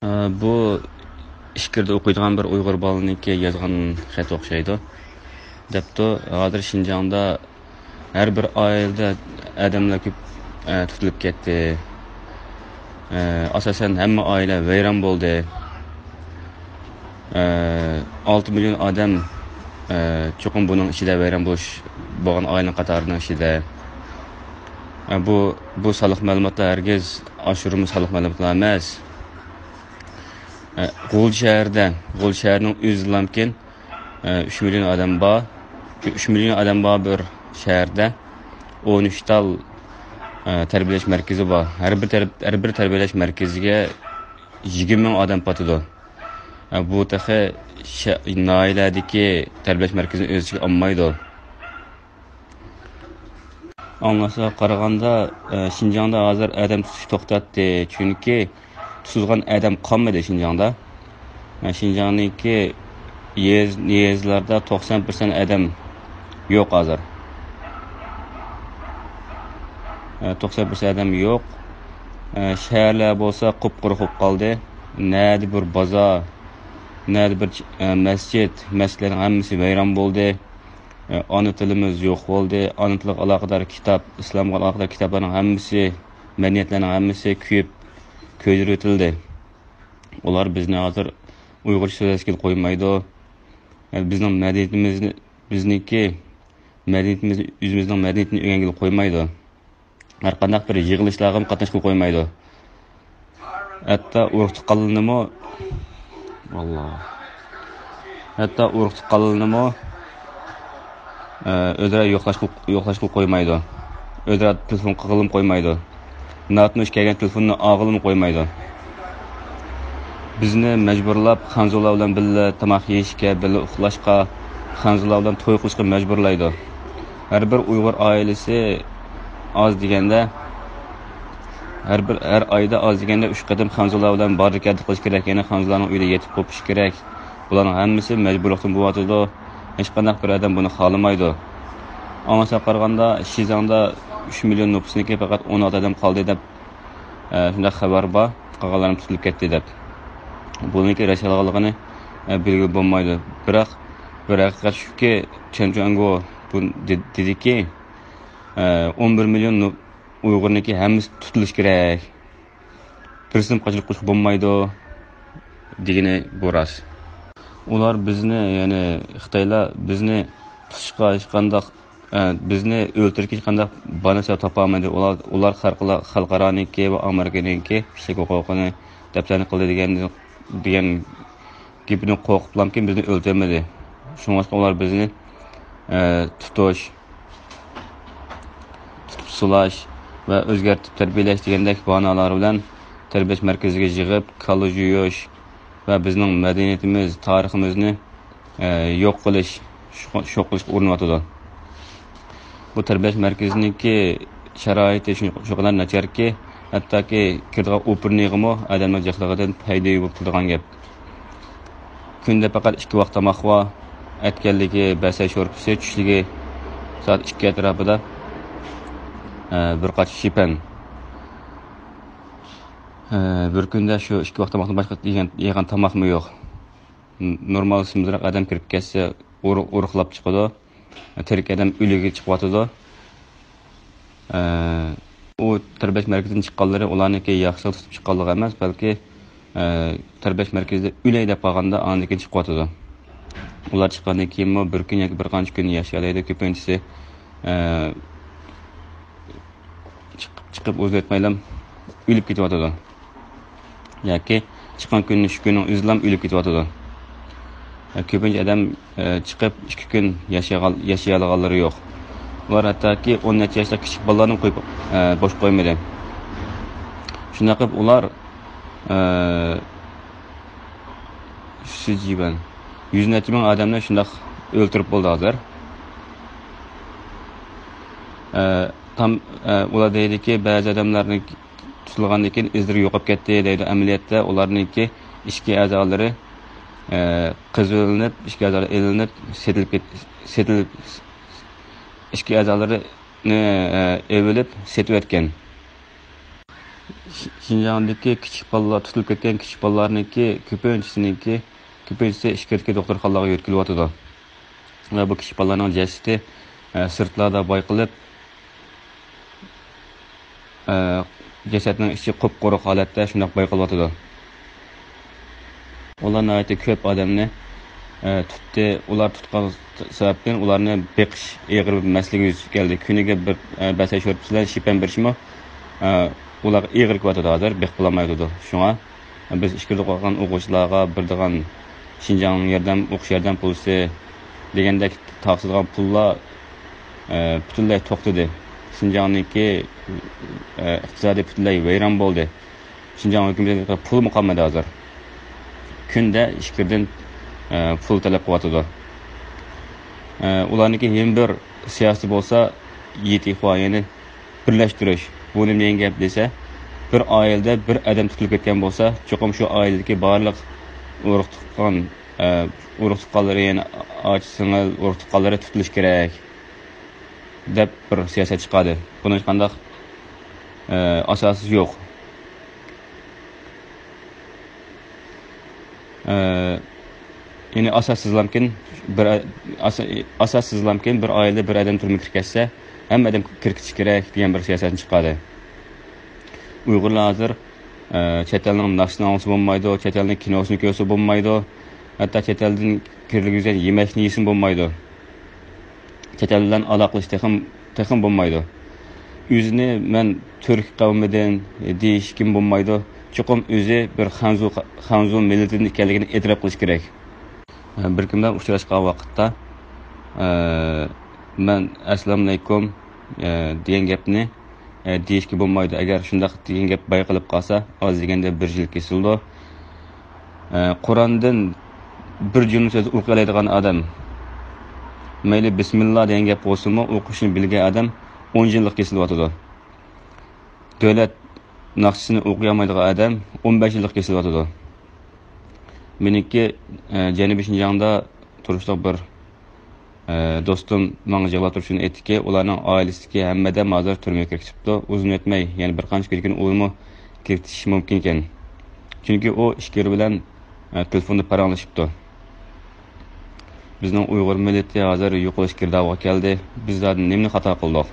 Bu ishkirda o'qiydigan bir Uyg'ur bolaniki yozgan xat o'xshaydi. Debdi, hozir Shinjongda har bir oilada odamlar ko'p tutilib ketdi. Asosan hamma oila vayron bo'ldi. 6 million odam cho'qim buning ichida vayron bo'lgan oilaning qatorining ichida. Bu soliq ma'lumotlar hargiz oshirma soliq ma'lumotlar emas. G'ul shaharning o'zilamkin 3 million odam bor. 3 million odam bor bir shaharda 13 tal tarbiyalash markazi bor. Har bir tarbiyalash markaziga 20 ming odam patidi. Bu taxi noiladagi tarbiyalash markazini o'ziga olmaydi. Anlasa qaraganda Shinjongda hozir odam tutish to'xtatdi, chunki tutilgan odam qolmadi Shinjongda. Shinjongniki yezlarda 90% odam yo'q hozir. 90% odam yo'q. Shaharlar bo'lsa qop-quruq bo'lib qoldi. Nadi bir bozor, nadi bir masjidlarning hammasi vayron bo'ldi. Ana tilimiz yo'q bo'ldi. Ana tilga aloqador kitob, islomga aloqador kitoblarning hammasi, madaniyatlarning hammasi ko'ydirib o'tildi. Ular bizni hozir Uyg'urcha so'zlashga qo'ymaydi. Bizning madaniyatimizni, o'zimizning madaniyatini o'rganishga qo'ymaydi. Har qanday bir yig'ilishlarga ham qatnashga qo'ymaydi. Hatto urug'chi qalinimi o'zaro yo'qlashga qo'ymaydi. O'zaro telefon qilib qo'ymaydi. Natnush kelgan telefonni og'ilib qo'ymaydi. Bizni majburlab xanzular bilan birga tomoq yeyishga, birga uxlashga, xanzular bilan to'y qilishga majburlaydi. Har bir Uyg'ur oilasi oz deganda har oyda oz deganda 3 qatim xanzular bilan barrikada qilish kerak, ya'ni xanzularning uyida yetib qo'pish kerak. Bularning hammasi majburlikdan bo'layotdi. Hech qanday bir odam buni xohlamaydi. Ammo qaraganda Shizangda 3 million nüfusniki faqat 16 odam qoldi deb shunday xabar bor. Qolganlar tutilib ketdi deb. Buniki rashalg'aligini belgilab bo'lmaydi. Biroq bir haqiqat shuki, Chenjuango bu dediki 11 million Uyg'urniki hammasi tutilish kerak. Birsin qochilib qo'yib bo'lmaydi degani bu ras. Ular bizni, ya'ni Xitoylar bizni tutishga hech qanday bizni o'ltirishga hech qanday bonus topolmaydi. Ular xalqaroniki va Amerikaniki kishilik huquqini daftar qildi degan gapni qo'rqiblamki bizni o'ldirmadi. Shunga ular bizni tutish, sulash va o'zgartib tarbiyalash degandek banolar bilan tarbiyalash markaziga yig'ib, kollej yuyish va bizning madaniyatimiz, tariximizni yo'q qilish o'rnatydi. Bu tarbiyalash markaziniki sharoiti shu qadar nacharki, hattoki kirdigan o'pirnig'imi odamlar jahligidan paydo bo'lib turgan gap. Kunda faqat 2 vaqt tomoq va aytganligi basay sho'rpisi tushligi soat 2 atrofida bir qaç shipan. Bir kunda shu 2 vaqt tomoqdan boshqa yegan tomoqmi yo'q. Normal simizroq odam kirib ketsa, urug'lab chiqadi. Tirik odam uyiga chiqyotidi. U tarbiyalash markazidan chiqqanlari ularniki yaxshilik tutib chiqqanligi emas, balki tarbiyalash markazida ulay deb qolganda andikin chiqyotidi. Ular chiqqandan keyin bir kun yoki bir qancha kun yashaydi. Ko'pinchisi chiqib o'zgartmaylam o'lib ketyotidi. Yoki chiqqan kunni shu kunning o'zilam o'lib ketyotidi. Ko'pincha odam chiqib 2 kun yashayolganlari yo'q. Ular hattoki 10 necha yoshli kichik bolalarni qo'yib bosh qo'ymaydi. Shunday qilib ular Shijiban 100 necha ming odamni shunday o'ldirib bo'ldi hozir. Ular deydiki, ba'zi odamlarning tutilgandan keyin izlari yo'qolib ketdi deydi. Amaliyotda ularningki ichki a'zolari qizilinib, ichki a'zolari elinib, setilib ichki a'zolarini evilib setib o'tgan. Şinjandagi kichik bolalar tutilib ketgan kichik bolalarniki ko'pinchisi ishkirdagi doktorxonalarga yetkaziladi. Va bu kichik bolalarning jasadi sirtlarda bayqalib, jasadning ichi qop-quruq holatda shunday bayqalyotdi. Ular nihoyatda ko'p odamni tutdi. Ular tutgan sababdan ularni beqish og'ir bir masalaga yuzib keldi. Kuniga bir basa sho'rpsilar shipan berishmi? Ular og'ir kelyotdi hozir, beq qilolmaydi. Shunga biz ishkirda qolgan o'quvchilarga birdigan Şinjan yerdan o'qish yordam puli degandek taqsidgan pullar butunlay to'xtadi. Şinjanniki iqtisodiy butunlay vayron bo'ldi. Şinjan hukumatiga pul qolmadi hozir. Kunda ishkirdan pul talab qilyotdi. Ularniki ham bir siyosiy bo'lsa, yetixoyini birlashtirish. Bu nima degan gap desa, bir oilada bir odam tutilib ketgan bo'lsa, cho'qim shu oiladagi barliq urug' tuqqanlari, ya'ni och-singil urug' tuqqanlari tutilish kerak deb bir siyosat chiqadi. Buning qanday asosi yo'q. Ya'ni asossizlamkin bir oilada bir odam turmushga kirgizsa, hamma odam kiritish kerak degan bir siyosat chiqadi. Uyg'urlar hozir chet elning naqshini olsa bo'lmaydi, chet elning kinosini ko'rsa bo'lmaydi, hatto chet eldan kirgizgan yemekni yesin bo'lmaydi. Chet el bilan aloqalash texim bo'lmaydi. O'zini men turk qavmidan deyishkim bo'lmaydi. Chuqum o'zi bir Xanzu millatining ekanligini e'tirof qilish kerak. Bir kun bilan uchrashgan vaqtda men assalomu alaykum degan gapni deyishga bo'lmaydi. Agar shunday degan gap bayqalib qolsa, oz deganda bir yil kesildi. Qur'ondan bir jumla so'z o'qiyoladigan odam, mayli bismillah degan gap bo'lsa-mu, o'qishni bilgan odam 10 yillik kesilyotdi. Davlat naqshisini o'qiyamaydigan odam 15 yillik kesilyotdi. Meniki Janubiy Şinjanda turishliq bir do'stim menga javob turishini aytdiki, ularning oilasidagi hammadan hozir turmaga kirishibdi. Uzun o'tmay, ya'ni bir qancha kun ulmi kiritish mumkin ekan. Chunki u ishkir bilan telefonda paranglashibdi. Bizning Uyg'ur millati hozir yo'qolish girdobga keldi. Bizlar nimani xato qildik?